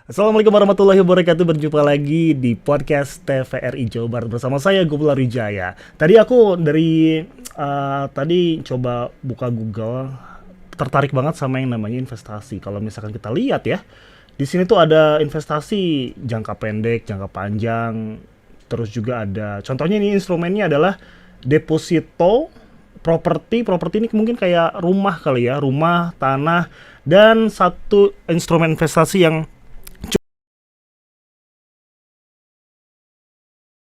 Assalamualaikum warahmatullahi wabarakatuh. Berjumpa lagi di podcast TVRI Jawa Barat bersama saya Gopal Wijaya. Tadi aku tadi coba buka Google, tertarik banget sama yang namanya investasi. Kalau misalkan kita lihat ya, di sini tuh ada investasi jangka pendek, jangka panjang, terus juga ada. Contohnya ini instrumennya adalah deposito properti ini mungkin kayak rumah kali ya, rumah, tanah, dan satu instrumen investasi yang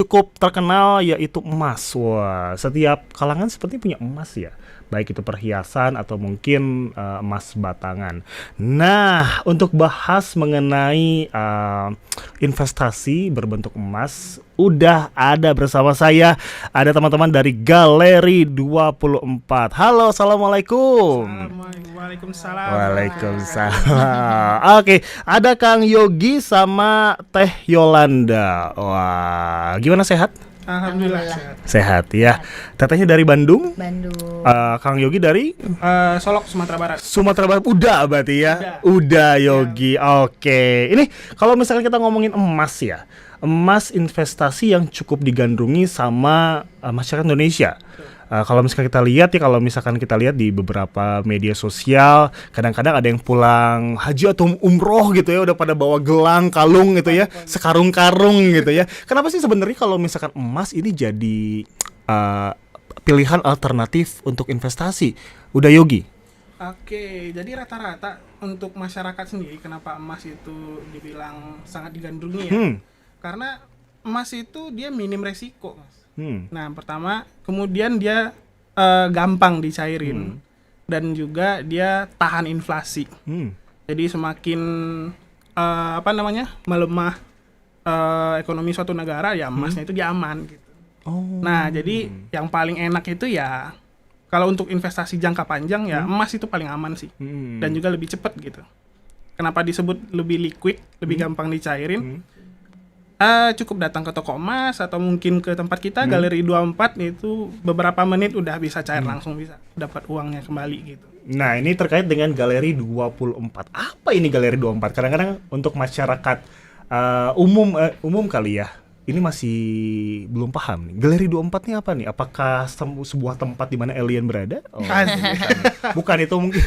cukup terkenal yaitu emas. Wah, setiap kalangan seperti punya emas ya, baik itu perhiasan atau mungkin emas batangan. Nah, untuk bahas mengenai investasi berbentuk emas, udah ada bersama saya, ada teman-teman dari Galeri 24. Halo, assalamualaikum. Waalaikumsalam. Waalaikumsalam. Oke, ada Kang Yogi sama Teh Yolanda. Wah, gimana, sehat? Alhamdulillah. Sehat ya. Tetehnya dari Bandung. Kang Yogi dari Solok, Sumatera Barat. Sumatera Barat. Udah berarti ya. Udah Yogi. Oke. Ini kalau misalkan kita ngomongin emas ya, emas investasi yang cukup digandrungi sama masyarakat Indonesia. Kalau misalkan kita lihat di beberapa media sosial, kadang-kadang ada yang pulang haji atau umroh gitu ya, udah pada bawa gelang, kalung gitu ya, sekarung-karung gitu ya. Kenapa sih sebenarnya kalau misalkan emas ini jadi pilihan alternatif untuk investasi? Udah Yogi? Oke, jadi rata-rata untuk masyarakat sendiri, kenapa emas itu dibilang sangat digandrungi ya? Karena emas itu dia minim resiko, Mas. Nah, pertama, kemudian dia gampang dicairin, dan juga dia tahan inflasi. Jadi semakin melemah ekonomi suatu negara, ya emasnya itu dia aman gitu. Nah, jadi yang paling enak itu ya kalau untuk investasi jangka panjang ya emas itu paling aman sih, dan juga lebih cepat gitu. Kenapa disebut lebih liquid, lebih gampang dicairin? Cukup datang ke toko emas atau mungkin ke tempat kita Galeri 24, itu beberapa menit udah bisa cair langsung, bisa dapat uangnya kembali gitu. Nah, ini terkait dengan Galeri 24. Apa ini Galeri 24? Kadang-kadang untuk masyarakat umum kali ya, ini masih belum paham nih. Galeri 24 ini apa nih? Apakah sebuah tempat di mana alien berada? Bukan itu mungkin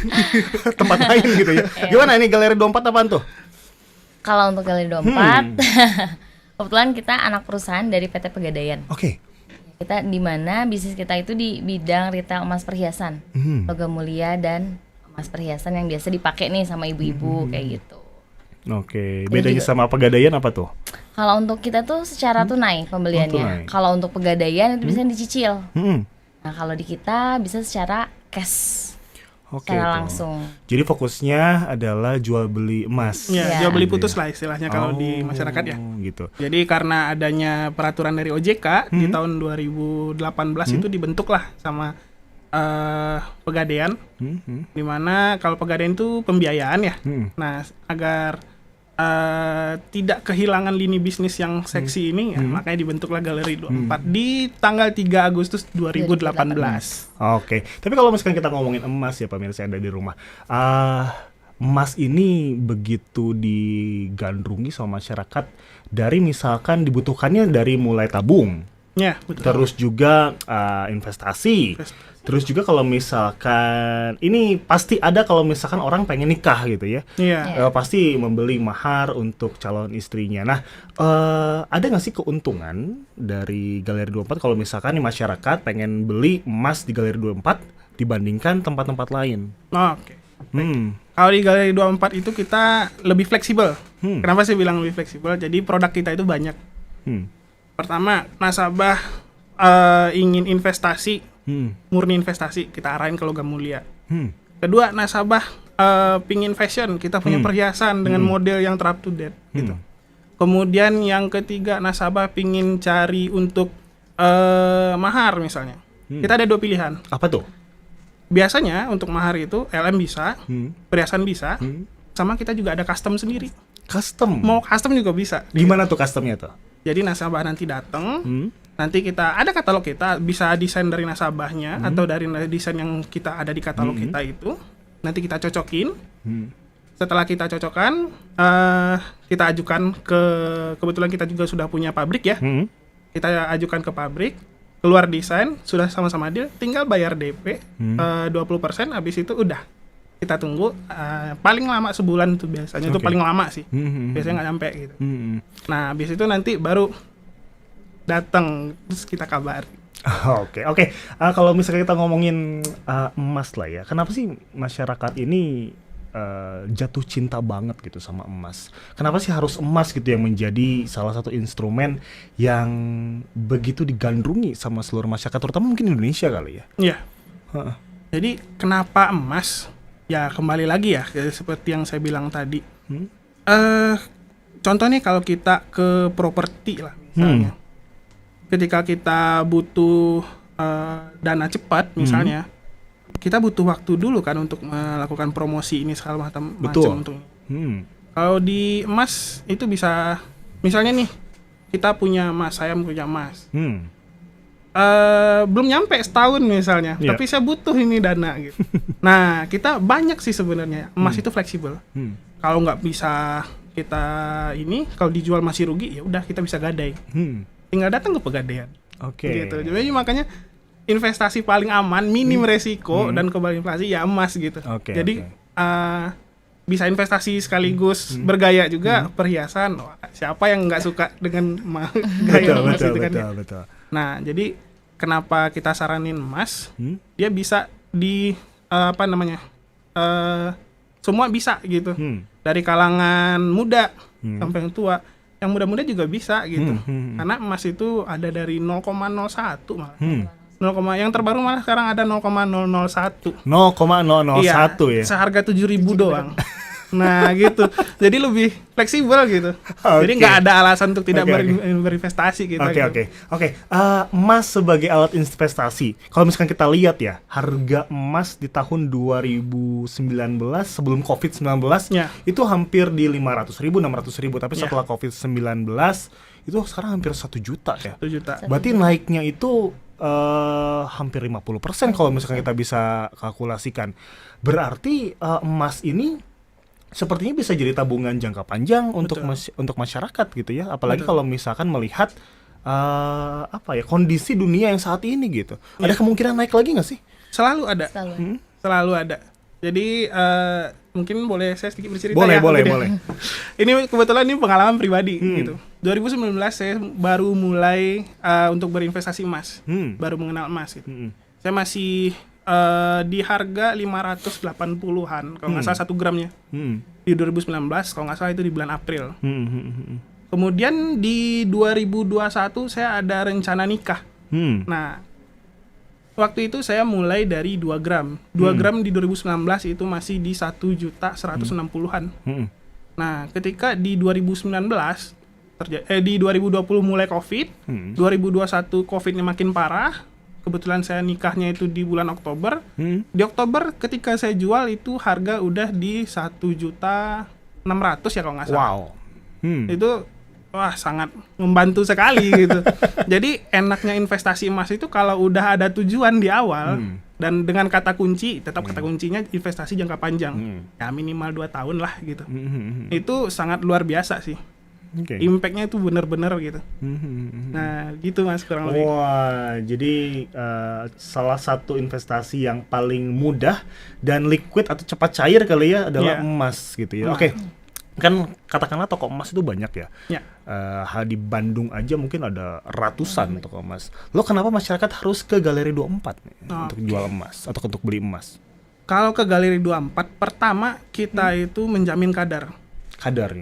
tempat lain gitu ya. Gimana ini Galeri 24 apaan tuh? Kalau untuk Galeri 24 kebetulan kita anak perusahaan dari PT Pegadaian. Oke. Kita di mana bisnis kita itu di bidang retail emas perhiasan, logam mulia dan emas perhiasan yang biasa dipakai nih sama ibu-ibu kayak gitu. Oke. Bedanya sama Pegadaian apa tuh? Kalau untuk kita tuh secara tunai pembeliannya. Kalau untuk Pegadaian itu bisa dicicil. Nah, kalau di kita bisa secara cash. Oke, secara langsung. Jadi fokusnya adalah jual beli emas. Ya, jual beli putus lah istilahnya kalau di masyarakat ya. Gitu. Jadi karena adanya peraturan dari OJK di tahun 2018 itu dibentuklah sama Pegadaian, di mana kalau Pegadaian itu pembiayaan ya. Nah, agar tidak kehilangan lini bisnis yang seksi ini, ya, makanya dibentuklah Galeri 24 di tanggal 3 Agustus 2018. Oke, tapi kalau misalkan kita ngomongin emas ya pemirsa yang ada di rumah, emas ini begitu digandrungi sama masyarakat dari misalkan dibutuhkannya dari mulai tabung, ya, betul. Terus juga investasi. Terus juga kalau misalkan ini pasti ada kalau misalkan orang pengen nikah gitu ya, pasti membeli mahar untuk calon istrinya. Nah, ada nggak sih keuntungan dari Galeri 24 kalau misalkan nih masyarakat pengen beli emas di Galeri 24 dibandingkan tempat-tempat lain? Oke. Kalau di Galeri 24 itu kita lebih fleksibel. Kenapa sih bilang lebih fleksibel? Jadi produk kita itu banyak. Pertama, nasabah ingin investasi, murni investasi, kita arahin ke logam mulia. Kedua, nasabah pingin fashion, kita punya perhiasan dengan model yang up to date gitu. Kemudian yang ketiga, nasabah pingin cari untuk mahar misalnya. Kita ada 2 pilihan. Apa tuh? Biasanya untuk mahar itu LM bisa, perhiasan bisa, sama kita juga ada custom sendiri. Custom? Mau custom juga bisa. Gimana tuh customnya tuh? Jadi nasabah nanti datang, nanti kita ada katalog kita, bisa desain dari nasabahnya atau dari desain yang kita ada di katalog kita itu, nanti kita cocokin, Setelah kita cocokkan, kita ajukan kebetulan kita juga sudah punya pabrik ya. Kita ajukan ke pabrik, keluar desain, sudah sama-sama deal, tinggal bayar DP 20%, habis itu udah. Kita tunggu, paling lama sebulan tuh biasanya, itu paling lama sih. Biasanya nggak nyampe gitu. Nah, habis itu nanti baru datang, terus kita kabari. Oke. Kalau misalnya kita ngomongin emas lah ya, kenapa sih masyarakat ini jatuh cinta banget gitu sama emas? Kenapa sih harus emas gitu yang menjadi salah satu instrumen yang begitu digandrungi sama seluruh masyarakat, terutama mungkin Indonesia kali ya? Iya. Jadi kenapa emas? Ya kembali lagi ya, seperti yang saya bilang tadi. Contohnya kalau kita ke properti lah misalnya. Ketika kita butuh dana cepat misalnya, kita butuh waktu dulu kan untuk melakukan promosi ini segala macam untuk. Kalau di emas itu bisa, misalnya nih kita punya emas, saya punya emas. Belum nyampe setahun misalnya, tapi saya butuh ini dana gitu. Nah, kita banyak sih sebenarnya. Emas itu fleksibel. Kalau nggak bisa kita kalau dijual masih rugi, ya udah kita bisa gadai. Tinggal datang ke pegadaian. Gitu. Jadi makanya investasi paling aman, minim resiko dan kebal inflasi ya emas gitu. Jadi bisa investasi sekaligus bergaya juga, perhiasan. Siapa yang nggak suka dengan gaya emas itu kan? Betul. Nah, jadi kenapa kita saranin emas? Dia bisa semua bisa gitu. Dari kalangan muda sampai yang tua. Yang muda-muda juga bisa gitu. Karena emas itu ada dari 0,01 malah. Yang terbaru malah sekarang ada 0,001. 0,001 ya. Seharga 7.000 doang. Nah gitu. Jadi lebih fleksibel gitu. Jadi nggak ada alasan untuk tidak berinvestasi gitu. Emas sebagai alat investasi. Kalau misalkan kita lihat ya, harga emas di tahun 2019 sebelum COVID-19 itu hampir di 500.000, 600.000. Tapi setelah COVID-19 itu sekarang hampir 1 juta ya. 1 juta. Berarti naiknya itu hampir 50% kalau misalkan kita bisa kalkulasikan. Berarti emas ini sepertinya bisa jadi tabungan jangka panjang untuk masyarakat gitu ya, apalagi kalau misalkan melihat kondisi dunia yang saat ini gitu. Ada kemungkinan naik lagi nggak sih? Selalu ada. Jadi mungkin boleh saya sedikit bercerita boleh. Ini kebetulan ini pengalaman pribadi gitu. 2019 saya baru mulai untuk berinvestasi emas, baru mengenal emas gitu. Saya masih di harga 580-an kalau nggak salah 1 gramnya di 2019, kalau nggak salah itu di bulan April. Kemudian di 2021 saya ada rencana nikah. Nah, waktu itu saya mulai dari 2 gram. 2 gram di 2019 itu masih di 1.160.000-an. Nah, ketika di 2019 di 2020 mulai COVID, 2021 COVID-nya makin parah. Kebetulan saya nikahnya itu di bulan Oktober. Di Oktober ketika saya jual itu harga udah di 1.600.000 ya kalau nggak salah. Itu sangat membantu sekali gitu. Jadi enaknya investasi emas itu kalau udah ada tujuan di awal dan dengan kata kunci, tetap kata kuncinya investasi jangka panjang. Ya minimal 2 tahun lah gitu. Itu sangat luar biasa sih. Impact-nya itu benar-benar gitu. Nah, gitu Mas kurang lebih. Wah, jadi salah satu investasi yang paling mudah dan liquid atau cepat cair kali ya adalah emas gitu ya. Kan katakanlah toko emas itu banyak ya. Di Bandung aja mungkin ada ratusan toko emas. Lo kenapa masyarakat harus ke Galeri 24 nih, untuk jual emas atau untuk beli emas? Kalau ke Galeri 24, pertama kita itu menjamin kadarnya.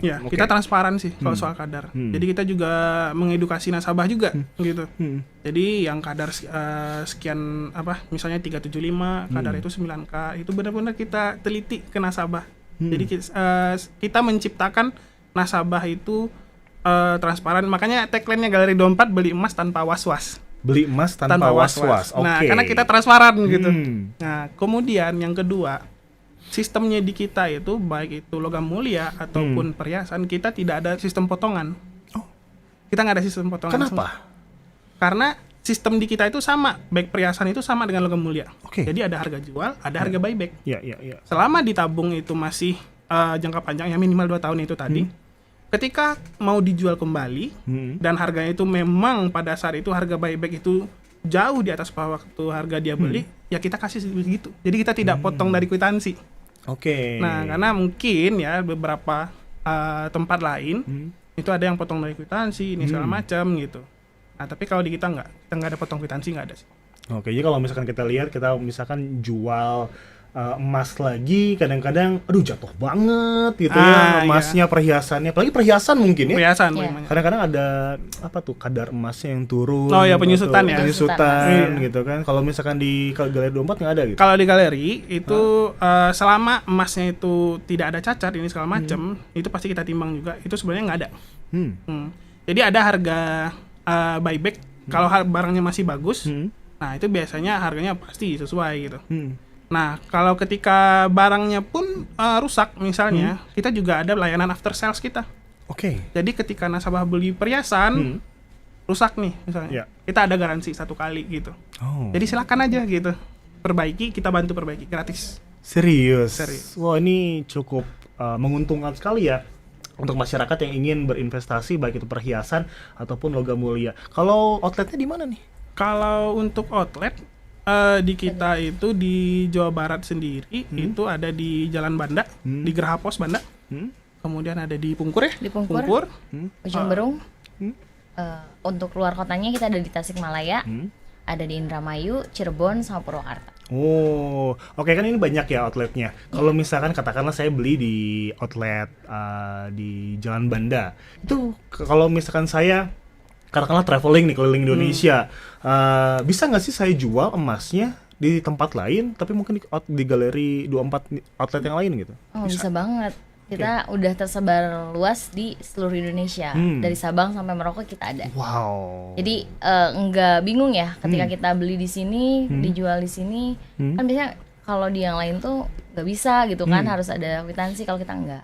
Ya, kita transparan sih kalau soal kadar. Jadi kita juga mengedukasi nasabah juga gitu. Jadi yang kadar sekian misalnya 375, kadar itu 9K, itu benar-benar kita teliti ke nasabah. Jadi kita menciptakan nasabah itu transparan. Makanya tagline-nya Galeri 24, beli emas tanpa was-was. Beli emas tanpa was-was. Nah, karena kita transparan gitu. Nah, kemudian yang kedua, sistemnya di kita itu baik itu logam mulia ataupun perhiasan, kita tidak ada sistem potongan. Kita nggak ada sistem potongan. Kenapa? Karena sistem di kita itu sama, baik perhiasan itu sama dengan logam mulia. Jadi ada harga jual, ada harga buyback. Ya. Selama ditabung itu masih jangka panjang ya minimal 2 tahun itu tadi. Ketika mau dijual kembali dan harganya itu memang pada saat itu harga buyback itu jauh di atas waktu harga dia beli, ya kita kasih segitu. Jadi kita tidak potong dari kwitansi. Oke. Nah, karena mungkin ya beberapa tempat lain itu ada yang potong dari kwitansi ini segala macam gitu. Nah, tapi kalau di kita nggak ada potong kwitansi, nggak ada sih. Oke, jadi kalau misalkan kita lihat, kita misalkan jual emas lagi, kadang-kadang aduh jatuh banget gitu ya emasnya, perhiasannya, apalagi perhiasan mungkin ya. Perhiasan Kadang-kadang ada apa tuh kadar emasnya yang turun. Oh ya, penyusutan ya. Penyusutan gitu kan. Kalau misalkan di Galeri 24 nggak ada gitu. Kalau di galeri itu selama emasnya itu tidak ada cacat ini segala macam, itu pasti kita timbang juga. Itu sebenarnya nggak ada. Jadi ada harga buyback kalau barangnya masih bagus. Nah, itu biasanya harganya pasti sesuai gitu. Nah, kalau ketika barangnya pun rusak misalnya, kita juga ada layanan after sales kita. Oke. Jadi ketika nasabah beli perhiasan rusak nih misalnya, kita ada garansi 1 kali gitu. Jadi silakan aja gitu, perbaiki, kita bantu perbaiki gratis. Serius. Wah, ini cukup menguntungkan sekali ya untuk masyarakat yang ingin berinvestasi baik itu perhiasan ataupun logam mulia. Kalau outletnya di mana nih? Kalau untuk outlet di kita itu di Jawa Barat sendiri itu ada di Jalan Banda, di Geraha Pos Banda. Kemudian ada di Pungkur ya? Di Pungkur. Ujung Berung. Untuk luar kotanya kita ada di Tasikmalaya, ada di Indramayu, Cirebon, sama Purwakarta. Oh, oke, kan ini banyak ya outletnya. Kalau misalkan katakanlah saya beli di outlet di Jalan Banda, itu kalau misalkan saya katakanlah traveling nih keliling Indonesia, bisa nggak sih saya jual emasnya di tempat lain, tapi mungkin di Galeri 24 outlet yang lain gitu? Oh, bisa banget. Kita udah tersebar luas di seluruh Indonesia. Dari Sabang sampai Merauke kita ada. Wow. Jadi nggak bingung ya ketika kita beli di sini, dijual di sini. Kan biasanya kalau di yang lain tuh nggak bisa gitu kan, harus ada kwitansi, kalau kita nggak.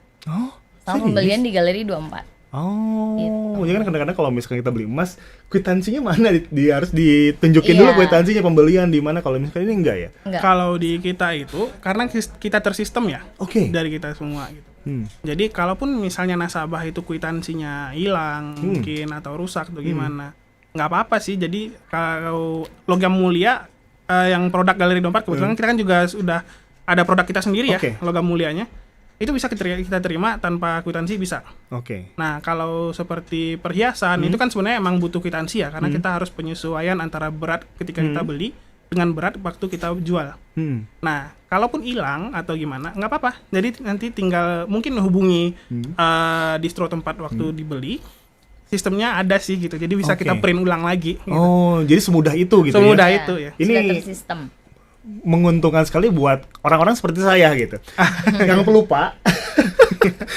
Sama pembelian di Galeri 24. Gitu. Jadi kan kadang-kadang kalau misalkan kita beli emas, kwitansinya mana? Harus ditunjukin dulu kwitansinya pembelian di mana. Kalau misalkan ini enggak ya? Enggak. Kalau di kita itu karena kita tersistem ya, dari kita semua gitu. Jadi kalaupun misalnya nasabah itu kwitansinya hilang mungkin atau rusak atau gimana, nggak apa-apa sih. Jadi kalau logam mulia yang produk Galeri 24 kebetulan kita kan juga sudah ada produk kita sendiri ya, logam mulianya. Itu bisa kita terima tanpa kwitansi bisa. Nah, kalau seperti perhiasan itu kan sebenarnya emang butuh kwitansi ya, karena kita harus penyesuaian antara berat ketika kita beli dengan berat waktu kita jual. Nah, kalaupun hilang atau gimana, nggak apa-apa. Jadi nanti tinggal mungkin hubungi distro tempat waktu dibeli. Sistemnya ada sih gitu. Jadi bisa kita print ulang lagi. Gitu. Jadi semudah itu gitu semudah itu ya. Ini sudah tersistem. Menguntungkan sekali buat orang-orang seperti saya gitu, yang pelupa,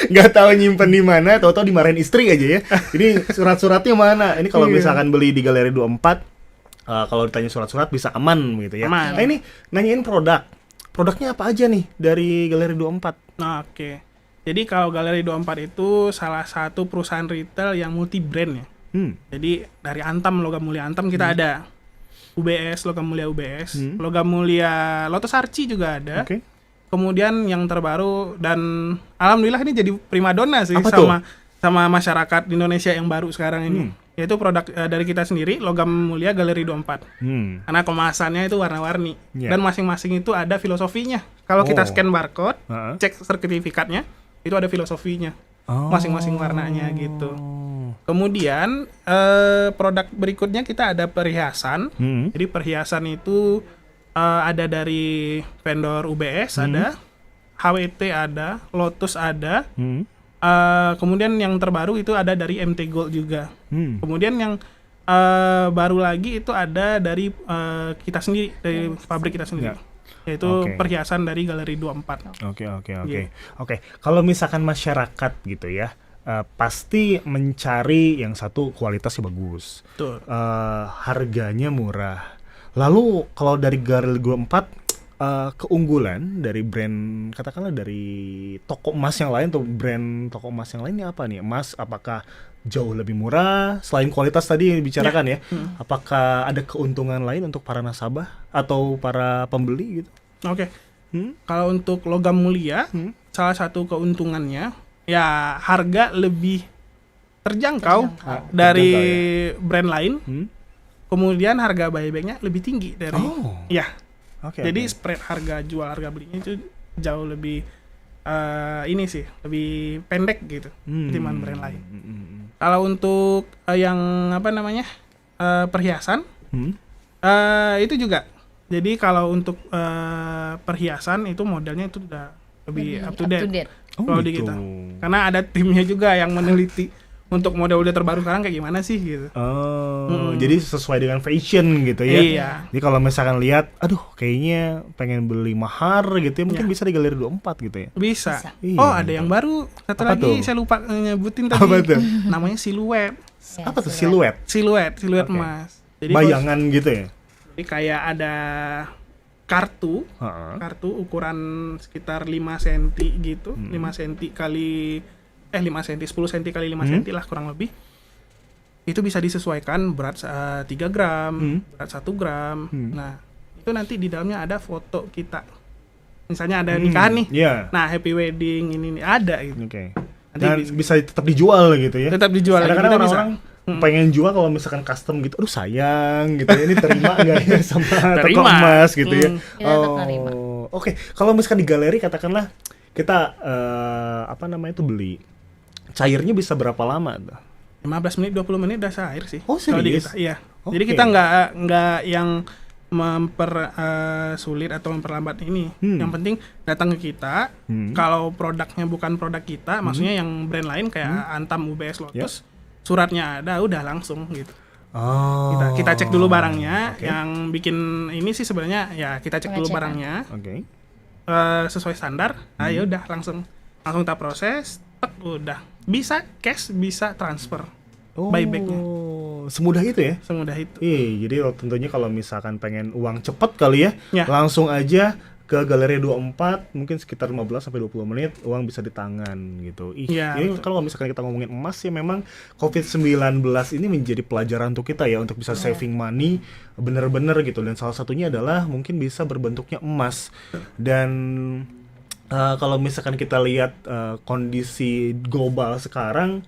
nggak tahu nyimpen di mana, tahu-tahu dimarahin istri aja ya. Ini surat-suratnya mana? Ini kalau misalkan beli di Galeri 24, kalau ditanya surat-surat bisa aman gitu ya. Nah ini nanyain produknya apa aja nih dari Galeri 24? Oke. Jadi kalau Galeri 24 itu salah satu perusahaan retail yang multi brand ya. Jadi dari Antam, logam mulia Antam kita ada. UBS, logam mulia UBS, logam mulia Lotus Arci juga ada. Kemudian yang terbaru dan alhamdulillah ini jadi primadona sih sama masyarakat Indonesia yang baru sekarang ini. Yaitu produk dari kita sendiri, logam mulia Galeri 24. Karena kemasannya itu warna-warni dan masing-masing itu ada filosofinya. Kalau kita scan barcode, cek sertifikatnya, itu ada filosofinya. Masing-masing warnanya gitu. Kemudian produk berikutnya kita ada perhiasan. Jadi perhiasan itu ada dari vendor UBS, ada HWT, ada Lotus, ada. Kemudian yang terbaru itu ada dari MT Gold juga. Kemudian yang baru lagi itu ada dari kita sendiri, dari pabrik kita sendiri. Yaitu perhiasan dari Galeri 24. Oke. Kalau misalkan masyarakat gitu ya, pasti mencari yang satu kualitasnya bagus, harganya murah. Lalu kalau dari Galeri 24, keunggulan dari brand, katakanlah dari toko emas yang lain atau brand toko emas yang lain ini apa nih? Emas apakah jauh lebih murah selain kualitas tadi yang dibicarakan ya? Apakah ada keuntungan lain untuk para nasabah atau para pembeli gitu? Oke. Kalau untuk logam mulia, salah satu keuntungannya ya harga lebih terjangkau dari brand lain. Kemudian harga buybacknya lebih tinggi dari ya. Jadi spread harga jual harga belinya itu jauh lebih ini sih lebih pendek gitu ketimbang brand lain. Kalau untuk yang apa namanya perhiasan itu juga. Jadi kalau untuk perhiasan itu modelnya itu udah lebih up to date. Kalau di kita, karena ada timnya juga yang meneliti untuk model-model terbaru sekarang kayak gimana sih gitu. Jadi sesuai dengan fashion gitu ya. Iya. Jadi kalau misalkan lihat, aduh kayaknya pengen beli mahar gitu ya, mungkin bisa di Galeri 24 gitu ya. Bisa. Iya. Oh, ada yang baru. Satu Apa lagi tuh? saya lupa nyebutin tadi. Apa tuh? Namanya siluet. Apa tuh siluet? Siluet Oke. emas. Jadi Bayangan gitu ya. Jadi kayak ada kartu ukuran sekitar 5 cm gitu, 5 cm kali 5 cm, 10 cm kali 5 cm lah kurang lebih. Itu bisa disesuaikan berat 3 gram, berat 1 gram. Nah, itu nanti di dalamnya ada foto kita. Misalnya ada nikahan nih. Iya. Nah, happy wedding ini ada gitu. Oke. Nanti Dan bisa tetap dijual gitu ya. tetap dijual. Kadang-kadang Kita bisa. orang-orang pengen jual kalau misalkan custom gitu, aduh sayang gitu ya, ini terima nggak ya sama toko Terima. emas gitu ya. Kita tetap terima. Oke. Kalau misalkan di galeri katakanlah kita apa namanya itu beli, cairnya bisa berapa lama tuh? 15 menit 20 menit udah cair sih. Oh, Kalau di serius? kita, iya. Oke. Jadi kita nggak yang sulit atau memperlambat ini. Yang penting datang ke kita. Kalau produknya bukan produk kita, maksudnya yang brand lain kayak Antam, UBS, Lotus, suratnya ada, udah langsung gitu. Oh. Kita cek dulu barangnya. Oke. Yang bikin ini sih sebenarnya ya kita cek dulu Pengecekan. barangnya Oke. sesuai standar. Ya udah langsung kita proses. Udah bisa cash, bisa transfer. Buybacknya Semudah itu ya? semudah itu. Jadi tentunya kalau misalkan pengen uang cepet kali ya, Ya. langsung aja ke Galeri 24, mungkin sekitar 15 sampai 20 menit uang bisa di tangan gitu. Ya, Ini betul. kalau misalkan kita ngomongin emas ya, memang COVID-19 ini menjadi pelajaran untuk kita ya, untuk bisa saving money bener-bener gitu. Dan salah satunya adalah mungkin bisa berbentuknya emas. Dan kalau misalkan kita lihat kondisi global sekarang,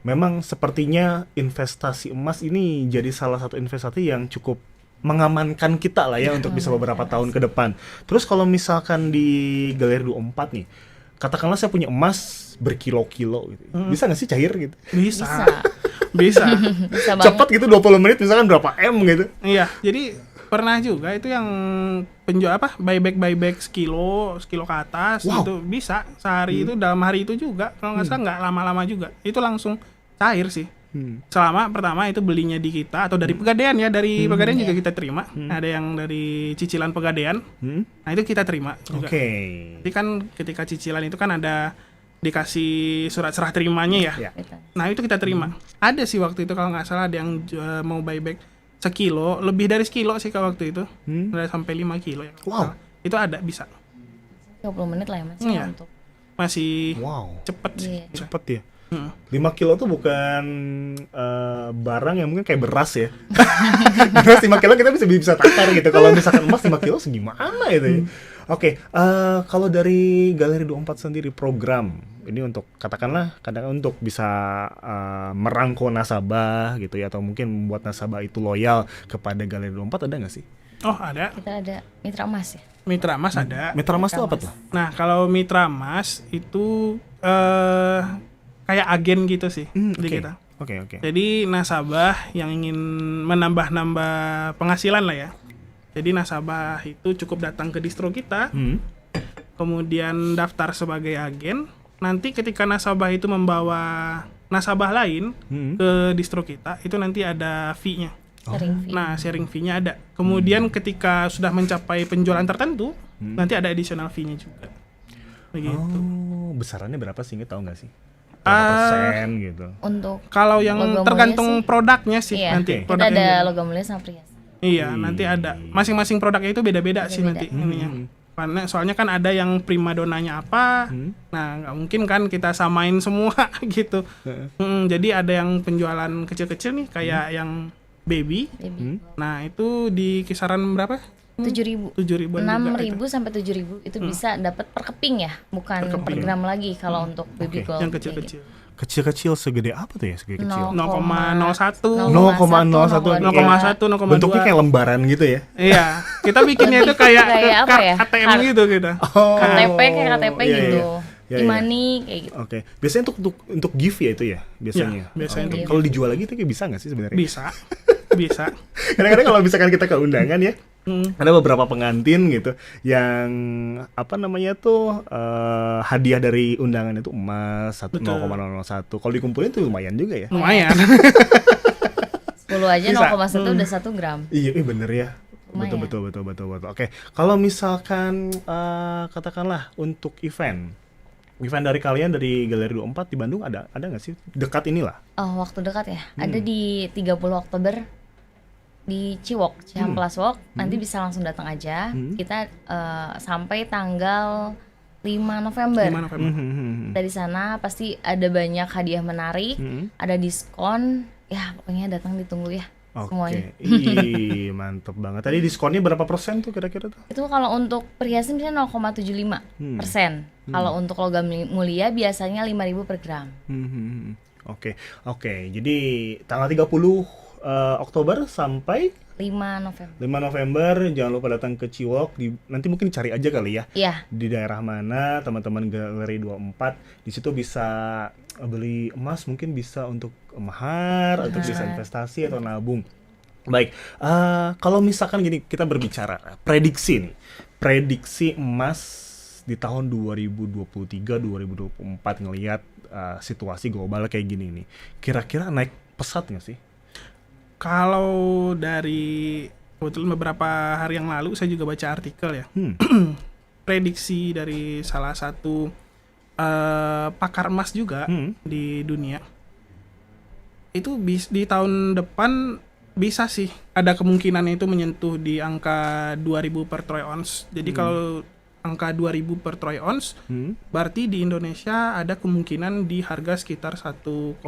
memang sepertinya investasi emas ini jadi salah satu investasi yang cukup mengamankan kita lah ya untuk bisa beberapa tahun ke depan. Terus kalau misalkan di Galeri 24 nih, katakanlah saya punya emas berkilo-kilo gitu. Bisa nggak sih cair gitu? Bisa. Bisa banget. Cepat gitu 20 menit misalkan berapa M gitu. Iya, jadi pernah juga itu yang penjual buyback sekilo ke atas. Wow. Itu bisa sehari itu dalam hari itu juga kalau nggak salah nggak lama-lama juga itu langsung cair sih. Selama pertama itu belinya di kita atau dari pegadaian ya, dari pegadaian juga kita terima. Ada yang dari cicilan pegadaian, nah itu kita terima juga. Oke. Jadi kan ketika cicilan itu kan ada dikasih surat serah terimanya ya. Gitu. Nah itu kita terima. Ada sih waktu itu kalau nggak salah ada yang mau buyback sekilo, lebih dari sekilo sih kalau waktu itu. Udah sampai 5 kilo ya. Wow. Itu ada bisa. 30 menit lah ya Mas Iya. untuk Masih Wow. cepet sih. Iya. Cepet ya. 5 kilo tuh bukan barang yang mungkin kayak beras ya. Beras 5 kilo kita bisa takar gitu. Kalau misalkan emas 5 kilo segimana itu ya. Oke, kalau dari Galeri 24 sendiri program ini untuk katakanlah kadang untuk bisa merangkul nasabah gitu ya, atau mungkin membuat nasabah itu loyal kepada Galeri 24, ada nggak sih? Oh ada. kita ada mitra emas ya. Mitra Mas ada. Mitra Mas itu apa tuh? Nah kalau Mitra Mas itu kayak agen gitu sih di kita. Oke. Jadi nasabah yang ingin menambah-nambah penghasilan lah ya. Jadi nasabah itu cukup datang ke distro kita, kemudian daftar sebagai agen. Nanti ketika nasabah itu membawa nasabah lain ke distro kita, itu nanti ada fee-nya. Sharing fee. Nah, sharing fee-nya ada. Kemudian ketika sudah mencapai penjualan tertentu, nanti ada additional fee-nya juga. Begitu. Oh, besarannya berapa sih? Nggak tahu nggak sih? Berapa persen gitu? Untuk Kalau yang logam mulia tergantung sih. produknya sih iya, nanti. kita Produknya ada beda. logam mulia sama perhiasan. Iya, nanti ada. Masing-masing produknya itu beda-beda sih nanti ininya. Karena soalnya kan ada yang primadonanya apa. Nah, nggak mungkin kan kita samain semua gitu. Jadi ada yang penjualan kecil-kecil nih kayak yang baby. Baby. Nah, itu di kisaran berapa? 7.000. 7.000-an juga 6.000 sampai 7.000 itu bisa dapat per keping ya, bukan per gram lagi kalau untuk baby gold. yang kecil-kecil. Kecil-kecil segede apa tuh ya? Segede kecil. 0,01, 0,01. Bentuknya kayak lembaran gitu ya? Iya, kita bikinnya itu kayak apa ya? ATM gitu kita. KTP kayak KTP iya, gitu. iya. E-money kayak gitu. Oke. Biasanya untuk gift ya itu ya biasanya. Iya, biasanya Oke. untuk Kalau dijual lagi itu kayak bisa nggak sih sebenarnya? Bisa. Kadang-kadang kalau misalkan kita ke undangan ya, ada beberapa pengantin gitu yang apa namanya tuh hadiah dari undangan itu emas 0,001. Kalau dikumpulin tuh lumayan juga ya. Lumayan. 10 aja Bisa. 0,1 udah 1 gram. Iya, bener ya. Lumayan. Betul. Oke, kalau misalkan katakanlah untuk event dari kalian dari Galeri 24 di Bandung ada nggak sih dekat inilah? Oh, waktu dekat ya. Ada di 30 Oktober di Ciwok, Cihamplas Walk. Nanti bisa langsung datang aja. Kita sampai tanggal 5 November. 5 November. Dari sana pasti ada banyak hadiah menarik, ada diskon. Ya, pokoknya datang ditunggu ya. Semuanya. Ih, mantep banget. Tadi diskonnya berapa persen tuh kira-kira tuh? Itu kalau untuk perhiasan misalnya 0,75%. Kalau untuk logam mulia biasanya 5.000 per gram. Oke. Jadi tanggal 30 Oktober sampai 5 November. 5 November jangan lupa datang ke Ciwok. Nanti mungkin cari aja kali ya. Iya. Di daerah mana teman-teman Galeri 24 di situ bisa beli emas, mungkin bisa untuk mahar atau bisa investasi atau nabung. Baik, kalau misalkan gini kita berbicara prediksi emas di tahun 2023-2024 ngelihat situasi global kayak gini nih, kira-kira naik pesat nggak sih? Kalau dari kebetulan beberapa hari yang lalu saya juga baca artikel ya. Prediksi dari salah satu pakar emas juga di dunia. Itu di tahun depan bisa sih ada kemungkinan itu menyentuh di angka 2.000 per troy ounce. Jadi kalau angka 2.000 per troy ounce berarti di Indonesia ada kemungkinan di harga sekitar 1,2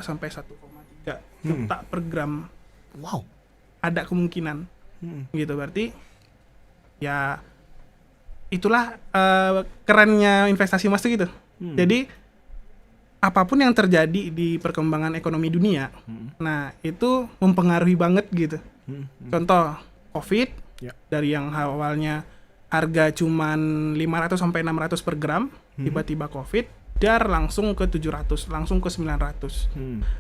sampai 1,3 juta per gram. Wow. Ada kemungkinan. Gitu berarti ya itulah kerennya investasi emas itu gitu. Jadi apapun yang terjadi di perkembangan ekonomi dunia, nah itu mempengaruhi banget gitu. Contoh COVID, dari yang awalnya harga cuman 500 sampai 600 per gram, tiba-tiba COVID, dar langsung ke 700, langsung ke 900.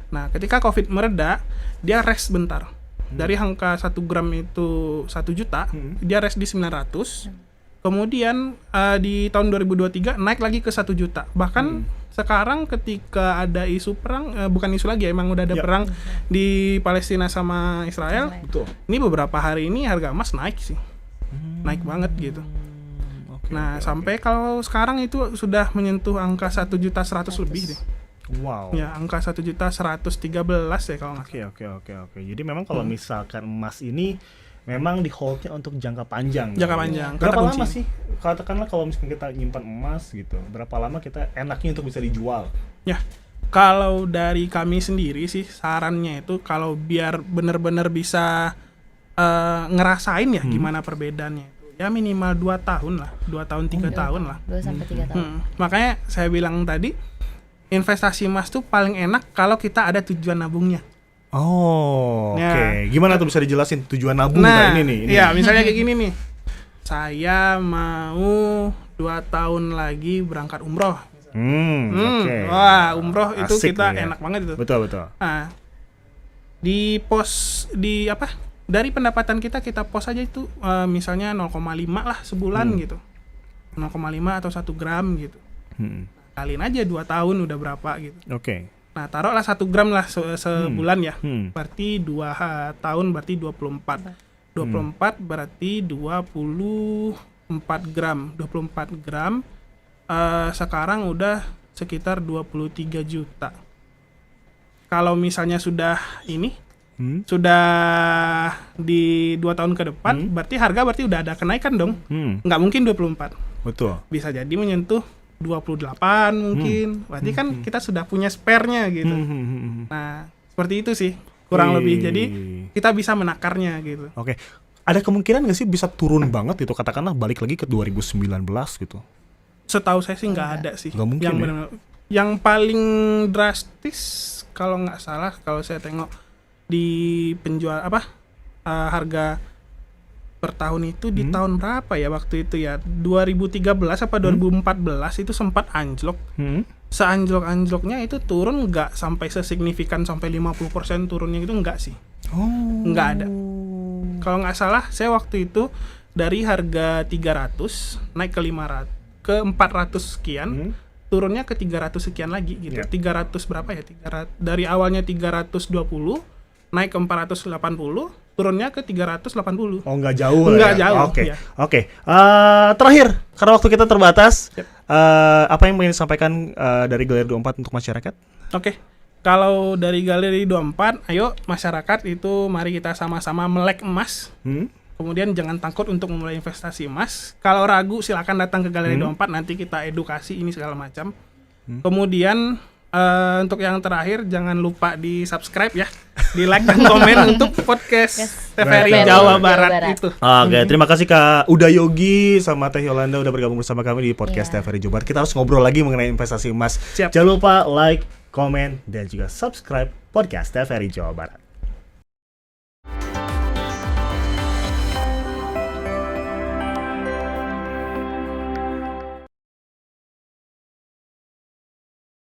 Nah ketika COVID mereda, dia rest bentar. Dari angka 1 gram itu 1 juta, dia rest di 900. Kemudian di tahun 2023 naik lagi ke 1 juta. Bahkan sekarang ketika ada isu perang, bukan isu lagi, emang udah ada perang di Palestina sama Israel. Betul. Ini beberapa hari ini harga emas naik sih. Naik banget gitu. Sampai kalau sekarang itu sudah menyentuh angka 1.100.000 lebih deh. Wow. Ya, angka 1.113 ya kalau nggak salah. Oke. Jadi memang kalau misalkan emas ini memang di hold-nya untuk jangka panjang. Jangka panjang. Berapa lama sih? Katakanlah kalau misalkan kita nyimpan emas gitu, berapa lama kita enaknya untuk bisa dijual? Ya, kalau dari kami sendiri sih sarannya itu kalau biar benar-benar bisa ngerasain ya gimana perbedaannya itu. Ya minimal 2 tahun lah, 2 tahun 3 tahun lah. 2 sampai 3 tahun. Makanya saya bilang tadi investasi emas tuh paling enak kalau kita ada tujuan nabungnya. Oh, oke. Gimana tuh bisa dijelasin tujuan nabung kita ini nih? Iya, misalnya kayak gini nih. Saya mau 2 tahun lagi berangkat umroh. Oke. Wah, umroh itu Asik kita ya. enak banget itu. Betul. Nah, dari pendapatan kita pos aja itu misalnya 0,5 lah sebulan gitu. 0,5 atau 1 gram gitu. Kaliin aja 2 tahun udah berapa gitu. Oke. Nah, taruhlah 1 gram lah sebulan ya. Berarti 2 tahun berarti 24. 24 berarti 24 gram. 24 gram sekarang udah sekitar 23 juta. Kalau misalnya sudah sudah di 2 tahun ke depan, berarti harga udah ada kenaikan dong. Nggak mungkin 24. Betul. Bisa jadi menyentuh 28 mungkin. Berarti kan kita sudah punya spare-nya gitu. Nah, seperti itu sih kurang lebih. Jadi kita bisa menakarnya gitu. Oke. ada kemungkinan nggak sih bisa turun banget gitu, katakanlah balik lagi ke 2019 gitu? Setahu saya sih nggak ada sih. Nggak mungkin yang ya? benar-benar. Yang paling drastis kalau nggak salah, kalau saya tengok di penjual harga per tahun itu di tahun berapa ya waktu itu ya, 2013 apa 2014 itu sempat anjlok. Seanjlok-anjloknya itu turun nggak sampai sesignifikan sampai 50% turunnya, itu nggak sih. Nggak ada. Kalau nggak salah saya waktu itu dari harga 300 naik ke 500 ke 400 sekian, turunnya ke 300 sekian lagi gitu. 300 berapa ya? 300, dari awalnya 320 naik ke 480, turunnya ke 380. Oh, nggak jauh. Nggak ya? jauh. Oke. Ya. Oke. Terakhir, karena waktu kita terbatas, apa yang ingin disampaikan dari Galeri 24 untuk masyarakat? Oke. Kalau dari Galeri 24, ayo masyarakat itu mari kita sama-sama melek emas. Kemudian jangan takut untuk memulai investasi emas. Kalau ragu silakan datang ke Galeri 24, nanti kita edukasi ini segala macam. Kemudian untuk yang terakhir jangan lupa di subscribe ya, di like dan komen untuk podcast TVRI Jawa Barat itu. Oke, terima kasih Kak Uda Yogi sama Teh Yolanda udah bergabung bersama kami di podcast TVRI Jawa Barat. Kita harus ngobrol lagi mengenai investasi emas. Siap. Jangan lupa like, komen, dan juga subscribe podcast TVRI Jawa Barat.